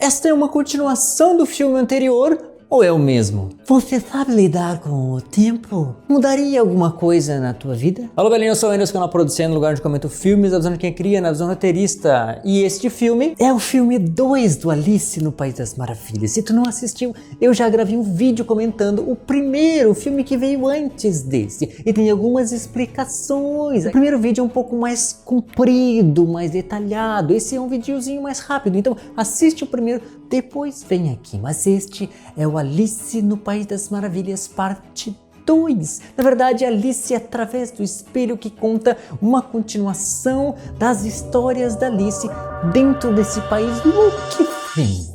Esta é uma continuação do filme anterior ou é o mesmo? Você sabe lidar com o tempo? Mudaria alguma coisa na tua vida? Alô, Belinha, eu sou o Anderson, canal Producendo, lugar onde comento filmes, da visão de quem cria, na visão roteirista. E este filme é o filme 2 do Alice no País das Maravilhas. Se tu não assistiu, eu já gravei um vídeo comentando o primeiro filme que veio antes desse. E tem algumas explicações. O primeiro vídeo é um pouco mais comprido, mais detalhado. Esse é um videozinho mais rápido. Então assiste o primeiro, depois vem aqui. Mas este é o Alice no País das Maravilhas, parte 2. Na verdade, Alice através do espelho, que conta uma continuação das histórias da Alice dentro desse país no que vem.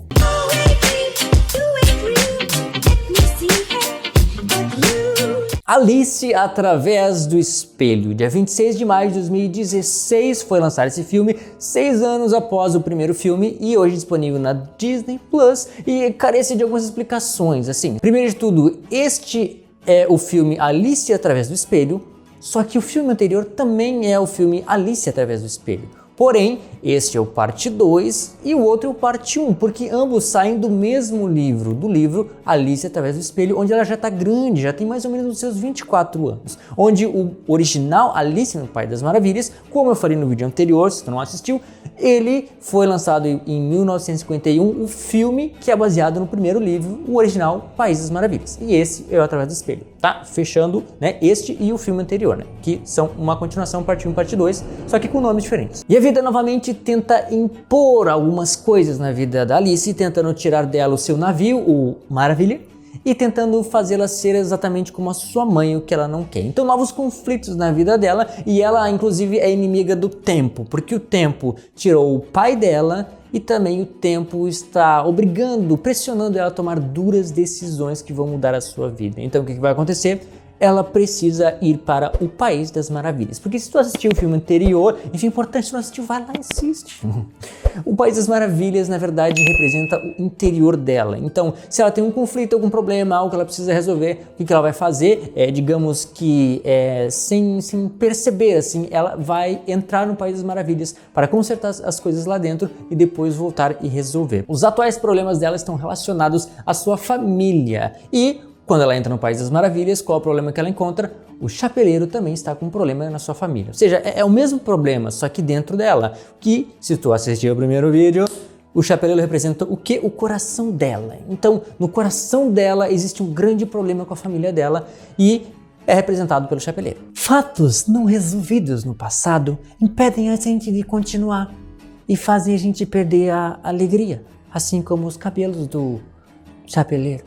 Alice através do espelho. Dia 26 de maio de 2016 foi lançado esse filme, 6 anos após o primeiro filme, e hoje disponível na Disney Plus, e carece de algumas explicações. Assim, primeiro de tudo, este é o filme Alice através do espelho, só que o filme anterior também é o filme Alice através do espelho. Porém, este é o parte 2 e o outro é o parte 1, porque ambos saem do mesmo livro, do livro Alice através do espelho, onde ela já está grande, já tem mais ou menos os seus 24 anos. Onde o original Alice no País das Maravilhas, como eu falei no vídeo anterior, se tu não assistiu, ele foi lançado em 1951, o filme que é baseado no primeiro livro, o original País das Maravilhas. E esse é o Através do Espelho, tá? Fechando, né, este e o filme anterior, né, que são uma continuação, parte 1 e parte 2, só que com nomes diferentes. E a vida novamente tenta impor algumas coisas na vida da Alice, tentando tirar dela o seu navio, o Maravilha, e tentando fazê-la ser exatamente como a sua mãe, o que ela não quer. Então novos conflitos na vida dela, e ela inclusive é inimiga do tempo, porque o tempo tirou o pai dela e também o tempo está obrigando, pressionando ela a tomar duras decisões que vão mudar a sua vida. Então o que vai acontecer? Ela precisa ir para o País das Maravilhas. Porque se tu assistiu o filme anterior, enfim, é importante, se tu não assistiu, vai lá e assiste. O País das Maravilhas, na verdade, representa o interior dela. Então, se ela tem um conflito, algum problema, algo que ela precisa resolver, o que ela vai fazer? Digamos que, sem perceber, assim, ela vai entrar no País das Maravilhas para consertar as coisas lá dentro e depois voltar e resolver. Os atuais problemas dela estão relacionados à sua família. E quando ela entra no País das Maravilhas, qual é o problema que ela encontra? O chapeleiro também está com um problema na sua família. Ou seja, é o mesmo problema, só que dentro dela. Que, se tu assistiu o primeiro vídeo, o chapeleiro representa o quê? O coração dela. Então, no coração dela existe um grande problema com a família dela e é representado pelo chapeleiro. Fatos não resolvidos no passado impedem a gente de continuar e fazem a gente perder a alegria, assim como os cabelos do chapeleiro.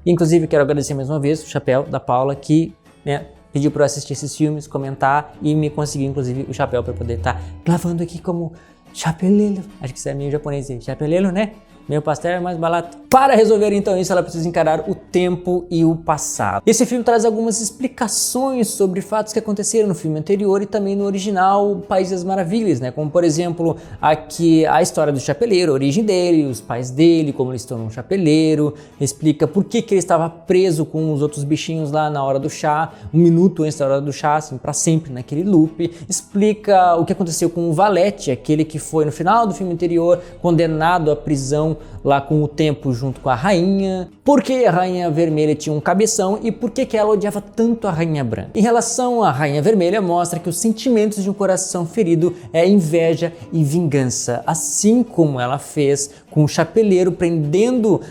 Inclusive, quero agradecer mais uma vez o chapéu da Paula, que, né, pediu para eu assistir esses filmes, comentar e me conseguiu, inclusive, o chapéu para poder estar gravando aqui como chapeleiro. Acho que isso é meio japonês, chapeleiro, né? Meu pastel é mais barato. Para resolver então isso, ela precisa encarar o tempo e o passado. Esse filme traz algumas explicações sobre fatos que aconteceram no filme anterior e também no original País das Maravilhas, né? Como, por exemplo, aqui a história do chapeleiro, a origem dele, os pais dele, como ele se tornou um chapeleiro, explica por que ele estava preso com os outros bichinhos lá na hora do chá, um minuto antes da hora do chá, assim, para sempre naquele loop. Explica o que aconteceu com o Valete, aquele que foi no final do filme anterior condenado à prisão lá com o tempo junto com a rainha, por que a rainha vermelha tinha um cabeção e por que ela odiava tanto a rainha branca. Em relação à rainha vermelha, mostra que os sentimentos de um coração ferido é inveja e vingança, assim como ela fez com o chapeleiro, prendendo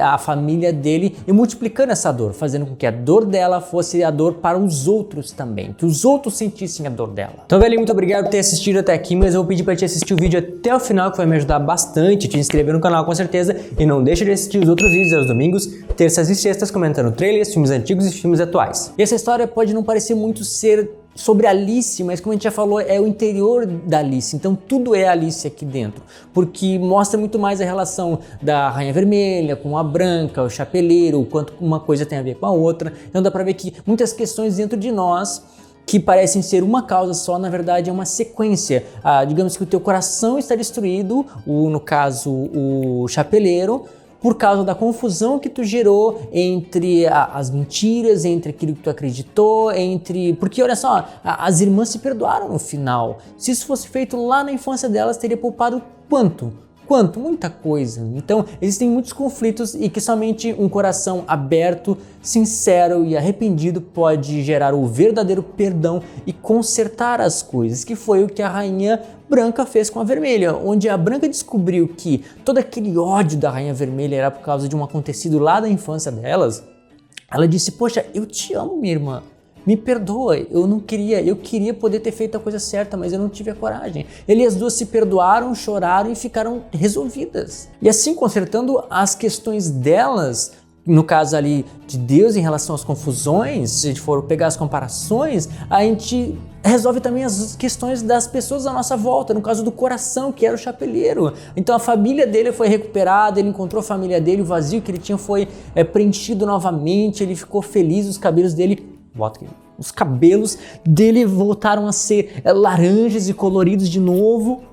a família dele e multiplicando essa dor, fazendo com que a dor dela fosse a dor para os outros também, que os outros sentissem a dor dela. Então, velho, muito obrigado por ter assistido até aqui, mas eu vou pedir para te assistir o vídeo até o final, que vai me ajudar bastante, te inscrever no canal com certeza, e não deixa de assistir os outros vídeos aos domingos, terças e sextas, comentando trailers, filmes antigos e filmes atuais. E essa história pode não parecer muito ser sobre Alice, mas como a gente já falou, é o interior da Alice, então tudo é Alice aqui dentro, porque mostra muito mais a relação da Rainha Vermelha com a Branca, o Chapeleiro, o quanto uma coisa tem a ver com a outra. Então dá pra ver que muitas questões dentro de nós que parecem ser uma causa só, na verdade é uma sequência. Digamos que o teu coração está destruído, no caso o chapeleiro, por causa da confusão que tu gerou entre as mentiras, entre aquilo que tu acreditou, porque olha só, as irmãs se perdoaram no final. Se isso fosse feito lá na infância delas, teria poupado quanto? quanto? Muita coisa. Então, existem muitos conflitos e que somente um coração aberto, sincero e arrependido pode gerar o verdadeiro perdão e consertar as coisas, que foi o que a Rainha Branca fez com a Vermelha, onde a Branca descobriu que todo aquele ódio da Rainha Vermelha era por causa de um acontecido lá da infância delas. Ela disse, poxa, eu te amo, minha irmã. Me perdoa, eu queria poder ter feito a coisa certa, mas eu não tive a coragem. Ele e as duas se perdoaram, choraram e ficaram resolvidas. E assim, consertando as questões delas, no caso ali de Deus em relação às confusões, se a gente for pegar as comparações, a gente resolve também as questões das pessoas à nossa volta, no caso do coração, que era o chapeleiro. Então a família dele foi recuperada, ele encontrou a família dele, o vazio que ele tinha foi preenchido novamente, ele ficou feliz, os cabelos dele voltaram a ser laranjas e coloridos de novo.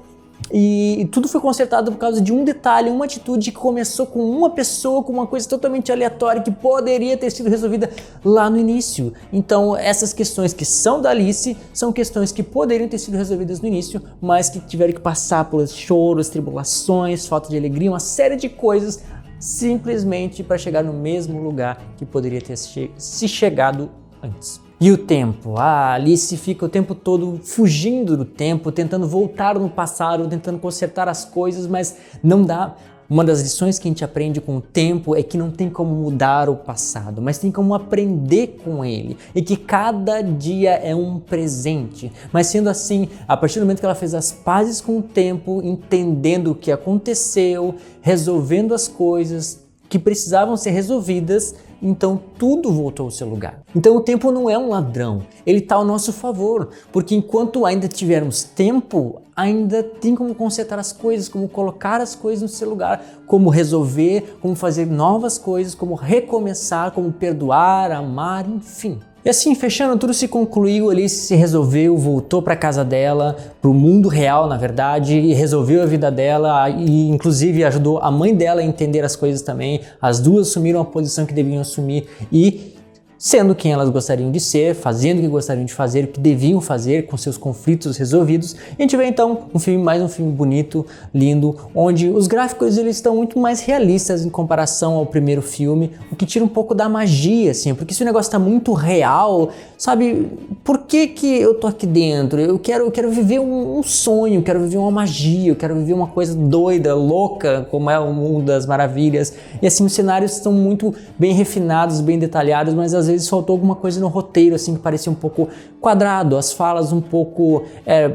E tudo foi consertado por causa de um detalhe, uma atitude que começou com uma pessoa, com uma coisa totalmente aleatória que poderia ter sido resolvida lá no início. Então essas questões que são da Alice são questões que poderiam ter sido resolvidas no início, mas que tiveram que passar pelos choros, tribulações, falta de alegria, uma série de coisas, simplesmente para chegar no mesmo lugar que poderia ter se chegado antes. E o tempo? A Alice fica o tempo todo fugindo do tempo, tentando voltar no passado, tentando consertar as coisas, mas não dá. Uma das lições que a gente aprende com o tempo é que não tem como mudar o passado, mas tem como aprender com ele, e que cada dia é um presente. Mas sendo assim, a partir do momento que ela fez as pazes com o tempo, entendendo o que aconteceu, resolvendo as coisas que precisavam ser resolvidas, então tudo voltou ao seu lugar. Então o tempo não é um ladrão, ele está ao nosso favor, porque enquanto ainda tivermos tempo, ainda tem como consertar as coisas, como colocar as coisas no seu lugar, como resolver, como fazer novas coisas, como recomeçar, como perdoar, amar, enfim. E assim, fechando, tudo se concluiu, Alice se resolveu, voltou para casa dela, para o mundo real, na verdade, e resolveu a vida dela, e inclusive ajudou a mãe dela a entender as coisas também. As duas assumiram a posição que deviam assumir e sendo quem elas gostariam de ser, fazendo o que gostariam de fazer, o que deviam fazer, com seus conflitos resolvidos. E a gente vê então mais um filme bonito, lindo, onde os gráficos eles estão muito mais realistas em comparação ao primeiro filme, o que tira um pouco da magia, assim, porque se o negócio está muito real, sabe, por que eu tô aqui dentro? Eu quero viver um sonho, quero viver uma magia, eu quero viver uma coisa doida, louca, como é o Mundo das Maravilhas. E assim, os cenários estão muito bem refinados, bem detalhados, mas às vezes faltou alguma coisa no roteiro, assim, que parecia um pouco quadrado, as falas um pouco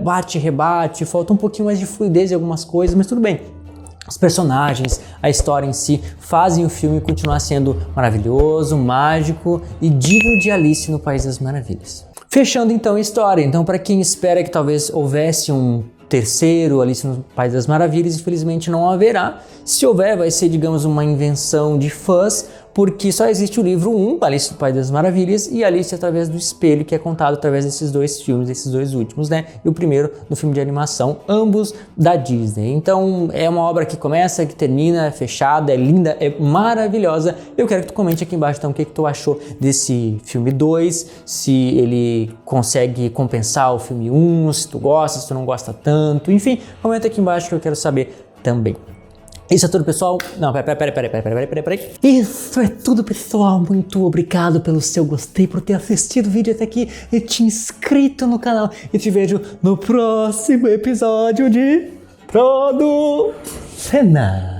bate e rebate, falta um pouquinho mais de fluidez em algumas coisas, mas tudo bem. Os personagens, a história em si, fazem o filme continuar sendo maravilhoso, mágico e digno de Alice no País das Maravilhas. Fechando então a história, então para quem espera que talvez houvesse um terceiro Alice no País das Maravilhas, infelizmente não haverá. Se houver, vai ser, digamos, uma invenção de fãs, porque só existe o livro 1, Alice no País das Maravilhas, e Alice através do espelho, que é contado através desses dois filmes, desses dois últimos, né? E o primeiro no filme de animação, ambos da Disney. Então é uma obra que começa, que termina, é fechada, é linda, é maravilhosa. Eu quero que tu comente aqui embaixo então o que tu achou desse filme 2, se ele consegue compensar o filme 1, se tu gosta, se tu não gosta tanto, enfim, comenta aqui embaixo que eu quero saber também. Isso é tudo, pessoal. Não, peraí. Isso é tudo, pessoal. Muito obrigado pelo seu gostei, por ter assistido o vídeo até aqui e te inscrito no canal. E te vejo no próximo episódio de Producena.